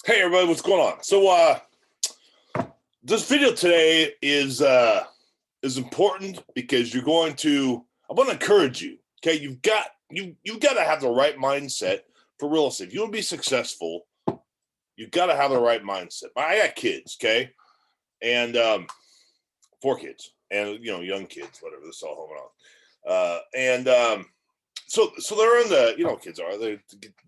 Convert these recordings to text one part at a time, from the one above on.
Hey everybody, what's going on? This video today is important because you're going to. I want to encourage you. Okay, you've got to have the right mindset for real estate. If you want to be successful, you've got to have the right mindset. I got kids, okay, and 4 kids, and young kids, whatever. This all home and so they're in the kids are they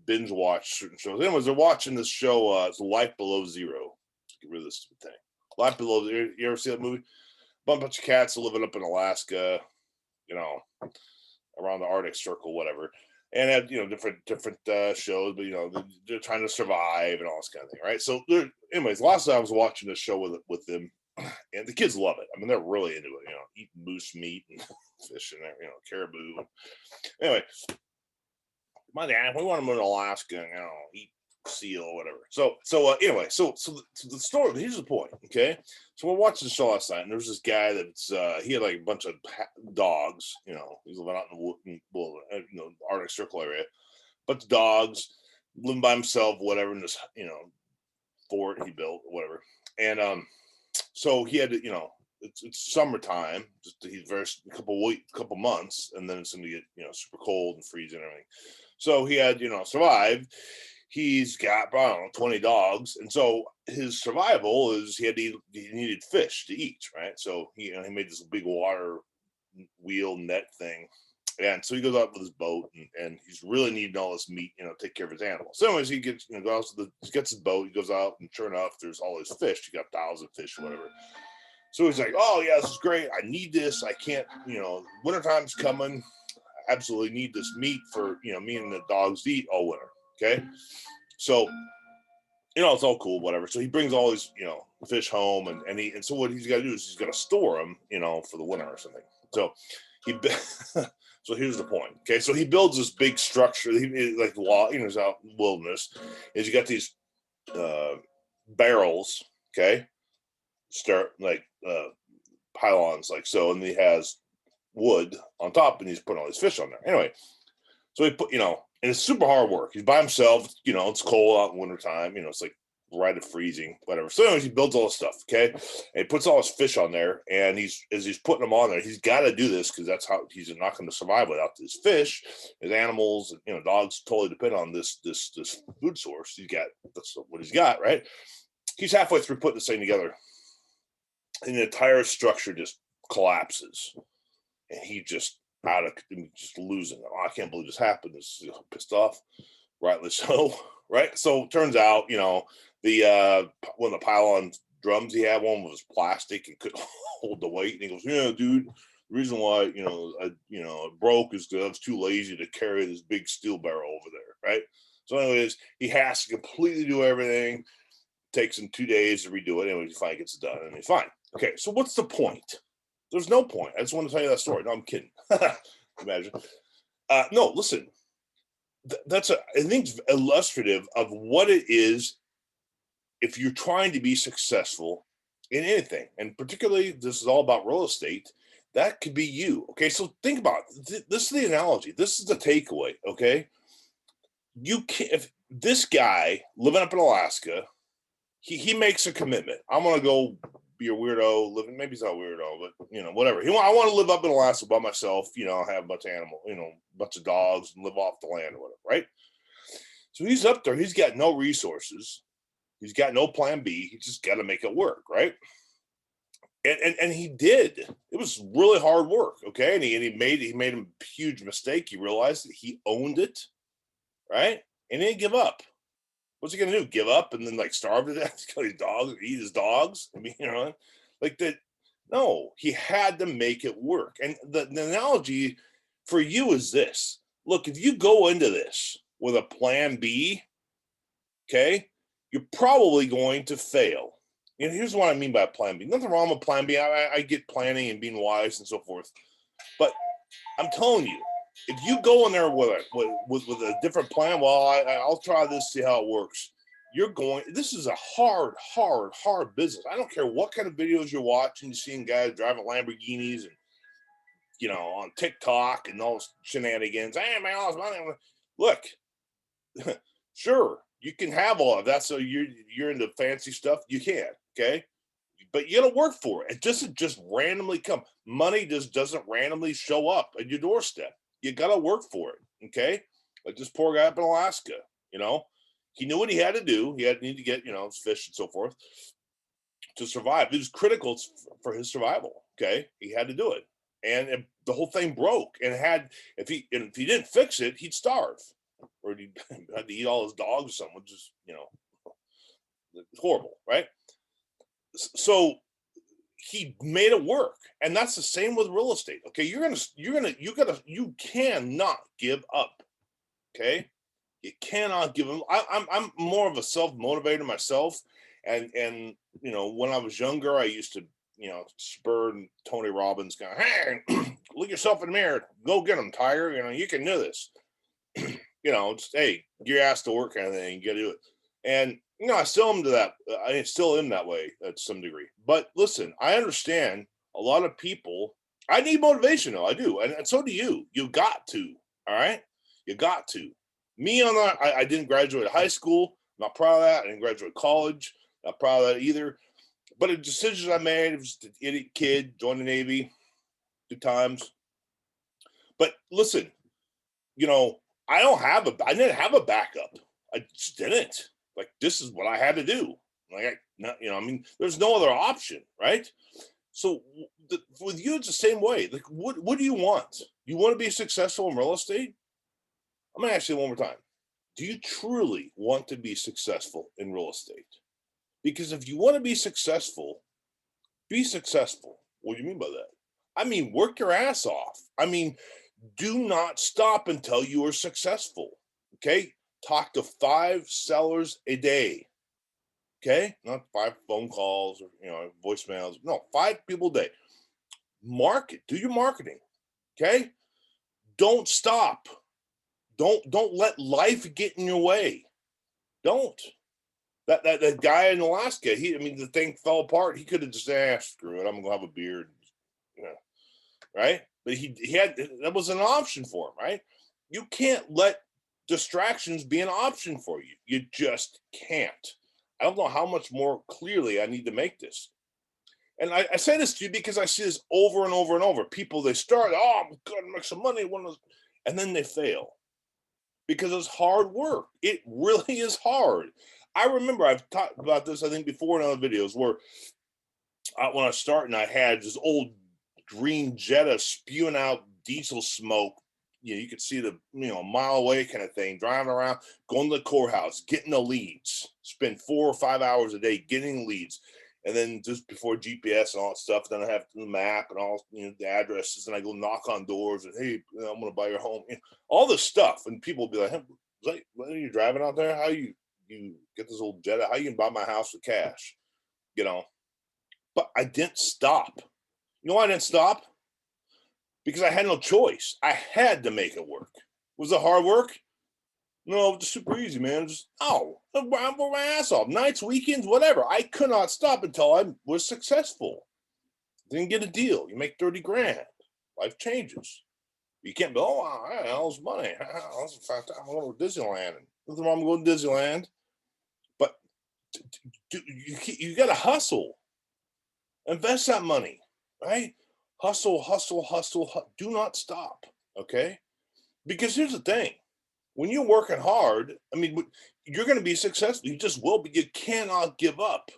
binge watch certain shows. Anyways, they're watching this show. It's Life Below Zero. Get rid of this thing. Life Below. You ever see that movie? Bunch of cats living up in Alaska, around the Arctic Circle, whatever, and had different shows, but they're trying to survive and all this kind of thing, right? So, anyways, last time I was watching this show with them, and the kids love it. I mean, they're really into it. Eating moose meat and fish and caribou. Anyway, my dad, we want to move to Alaska and eat seal or whatever. So the story. Here's the point. Okay, so we're watching the show last night, and there's this guy that's he had like a bunch of dogs. He's living out in the Arctic Circle area, but the dogs living by himself, whatever, in this fort he built, whatever, and so he had to it's summertime. He's couple months, and then it's going to get super cold and freezing and everything. So he had survived. He's got 20 dogs, and so his survival is he needed fish to eat, right? So he made this big water wheel net thing, and so he goes out with his boat, and he's really needing all this meat, take care of his animals. So anyways, he gets he gets his boat, he goes out, and sure enough, there's all these fish. He got 1,000 fish or whatever. So he's like, oh yeah, this is great. I need this. I can't, wintertime's coming. I absolutely need this meat for, me and the dogs to eat all winter. Okay. So, it's all cool, whatever. So he brings all these, fish home and so what he's got to do is he's got to store them, for the winter or something. So so here's the point. Okay. So he builds this big structure, like he's out in the wilderness, is you got these barrels. Okay. Start like pylons like so, and he has wood on top, and he's putting all these fish on there. Anyway, so he put and it's super hard work. He's by himself. It's cold out in wintertime. It's like right at freezing, whatever. So anyways, he builds all this stuff. Okay, and he puts all his fish on there, and as he's putting them on there, he's got to do this because that's how he's not going to survive without his fish. His animals, dogs totally depend on this food source. That's what he's got, right? He's halfway through putting this thing together, and the entire structure just collapses, and he just losing. Oh, I can't believe this happened. This is pissed off, rightly so, right? So it turns out, the one of the pylon drums he had, one was plastic and couldn't hold the weight. And he goes, "Yeah, dude, the reason why it broke is because I was too lazy to carry this big steel barrel over there, right?" So, anyways, he has to completely do everything. Takes him 2 days to redo it. Anyway, he finally gets it done, and he's fine. Okay, so what's the point? There's no point. I just want to tell you that story. No, I'm kidding. Imagine. No, listen. I think it's illustrative of what it is if you're trying to be successful in anything, and particularly this is all about real estate. That could be you. Okay, so think about it. This is the analogy. This is the takeaway. Okay, if this guy living up in Alaska, he makes a commitment. I'm gonna go be a weirdo living. Maybe he's not a weirdo, but whatever. I want to live up in Alaska by myself. Have a bunch of animals, bunch of dogs, and live off the land or whatever, right? So he's up there. He's got no resources. He's got no plan B. He just got to make it work, right? And he did. It was really hard work, okay? And he made a huge mistake. He realized that he owned it, right? And he didn't give up. What's he gonna do? Give up and then starve to death? Kill his dogs, eat his dogs? I mean, like that. No, he had to make it work. And the analogy for you is this: look, if you go into this with a plan B, okay, you're probably going to fail. Here's what I mean by plan B. Nothing wrong with plan B. I get planning and being wise and so forth, but I'm telling you, if you go in there with a different plan, well, I'll try this, see how it works. This is a hard business. I don't care what kind of videos you're watching, you're seeing guys driving Lamborghinis and, on TikTok and all those shenanigans. Hey, man, look, sure, You can have all of that. So you're into fancy stuff. You can, okay? But you got to work for it. It doesn't just randomly come. Money just doesn't randomly show up at your doorstep. You got to work for it, okay? Like this poor guy up in Alaska, you know, he knew what he had to do. He had need to get, you know, his fish and so forth to survive. It was critical for his survival. Okay, he had to do it, and the whole thing broke. And had if he didn't fix it, he'd starve, or he had to eat all his dogs or something. Which is, you know, horrible, right? So he made it work, and that's the same with real estate. Okay, you cannot give up. Okay, you cannot give them. I'm more of a self motivator myself, and you know, when I was younger, I used to, you know, spur Tony Robbins, going, "Hey, look yourself in the mirror, go get them, Tiger. You know, you can do this. You know, just hey, get your ass to work, kind of thing. You got to do it." And you know, I still am to that. I still am that way at some degree. But listen, I understand a lot of people. I need motivation, though. I do, and so do you. You got to. All right, you got to. Me on that, I didn't graduate high school. I'm not proud of that. I didn't graduate college. Not proud of that either. But the decisions I made, it was an idiot kid, joined the Navy 2 times. But listen, you know, I didn't have a backup. I just didn't. Like, this is what I had to do. Like, you know, I mean, there's no other option, right? So with you, it's the same way. Like, what do you want? You want to be successful in real estate? I'm gonna ask you one more time. Do you truly want to be successful in real estate? Because if you want to be successful, be successful. What do you mean by that? I mean, work your ass off. I mean, do not stop until you are successful. Okay? Talk to 5 sellers a day. Okay? Not 5 phone calls or, you know, voicemails. No, 5 people a day. Market. Do your marketing. Okay? Don't stop. Don't let life get in your way. Don't. That guy in Alaska, I mean, the thing fell apart. He could have just asked, screw it, I'm gonna have a beer, you know, right? But he had, that was an option for him, right? You can't let distractions be an option for you. You just can't. I don't know how much more clearly I need to make this. And I say this to you because I see this over and over and over. People, they start, oh, I'm gonna make some money, and then they fail because it's hard work. It really is hard. I remember I've talked about this, I think, before in other videos, where when I was starting, I had this old green Jetta spewing out diesel smoke. You know, you could see the, you know, a mile away kind of thing, driving around, going to the courthouse, getting the leads, spend 4 or 5 hours a day getting leads. And then just before GPS and all that stuff, then I have the map and all, you know, the addresses, and I go knock on doors and, hey, I'm going to buy your home. You know, all this stuff. And people will be like, hey, what are you driving out there? How you get this old Jetta? How you can buy my house with cash? You know, but I didn't stop. You know why I didn't stop? Because I had no choice. I had to make it work. Was it hard work? No, just super easy, man. Just, oh, I worked my ass off. Nights, weekends, whatever. I could not stop until I was successful. Didn't get a deal. You make 30 grand. Life changes. You can't be, oh, wow, I lost money. That's fantastic. I'm going to Disneyland. Nothing wrong with going to Disneyland. But you got to hustle. Invest that money, right? Hustle, hustle, hustle. Do not stop, okay? Because here's the thing. When you're working hard, I mean, you're going to be successful. You just will, but you cannot give up.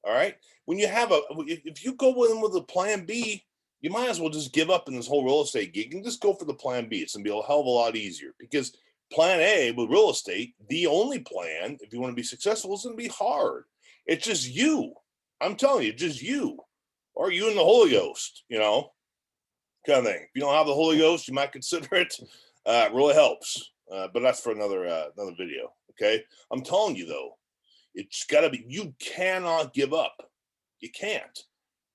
All right. When you have if you go in with a plan B, you might as well just give up in this whole real estate gig and just go for the plan B. It's going to be a hell of a lot easier because plan A with real estate, the only plan, if you want to be successful, is going to be hard. It's just you. I'm telling you, just you, or you and the Holy Ghost, you know, kind of thing. If you don't have the Holy Ghost, you might consider it. It really helps. But that's for another video. Okay. I'm telling you though, it's gotta be, you cannot give up. You can't.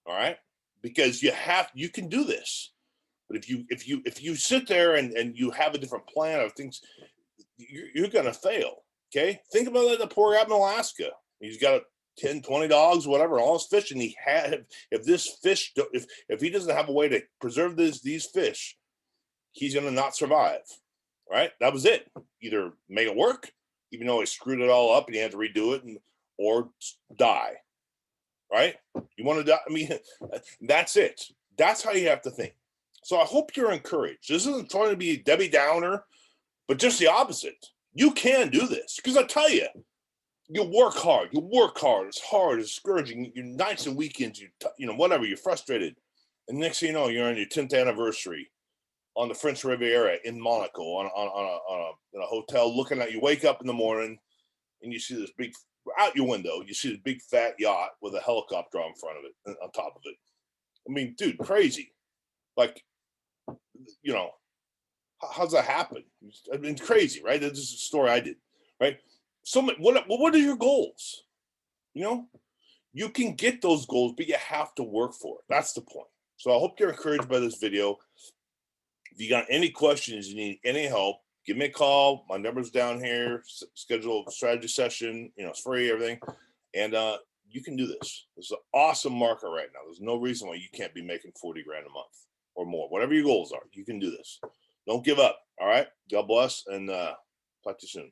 All right. Because you can do this. But if you sit there and you have a different plan of things, you're going to fail. Okay. Think about that. The poor guy in Alaska, he's got 10, 20 dogs, whatever, all his fish. And if he doesn't have a way to preserve these fish, he's going to not survive. Right? That was it. Either make it work even though he screwed it all up and he had to redo it, or die. Right? You want to die? I mean, that's it. That's how you have to think. So I hope you're encouraged. This isn't trying to be Debbie Downer, but just the opposite. You can do this, because I tell you, you work hard. It's hard. It's discouraging. Your nights and weekends, whatever. You're frustrated, and next thing you know, you're on your 10th anniversary on the French Riviera in Monaco in a hotel, looking at you. Wake up in the morning, and you see this big out your window. You see this big fat yacht with a helicopter on front of it, on top of it. I mean, dude, crazy. Like, how's that happen? I mean, crazy, right? This is a story I did, right? So what are your goals? You can get those goals, but you have to work for it. That's the point. So I hope you're encouraged by this video. If you got any questions, you need any help, give me a call. My number's down here. Schedule a strategy session. It's free, everything. And you can do this. This is an awesome market right now. There's no reason why you can't be making 40 grand a month or more. Whatever your goals are, you can do this. Don't give up. All right. God bless, and talk to you soon.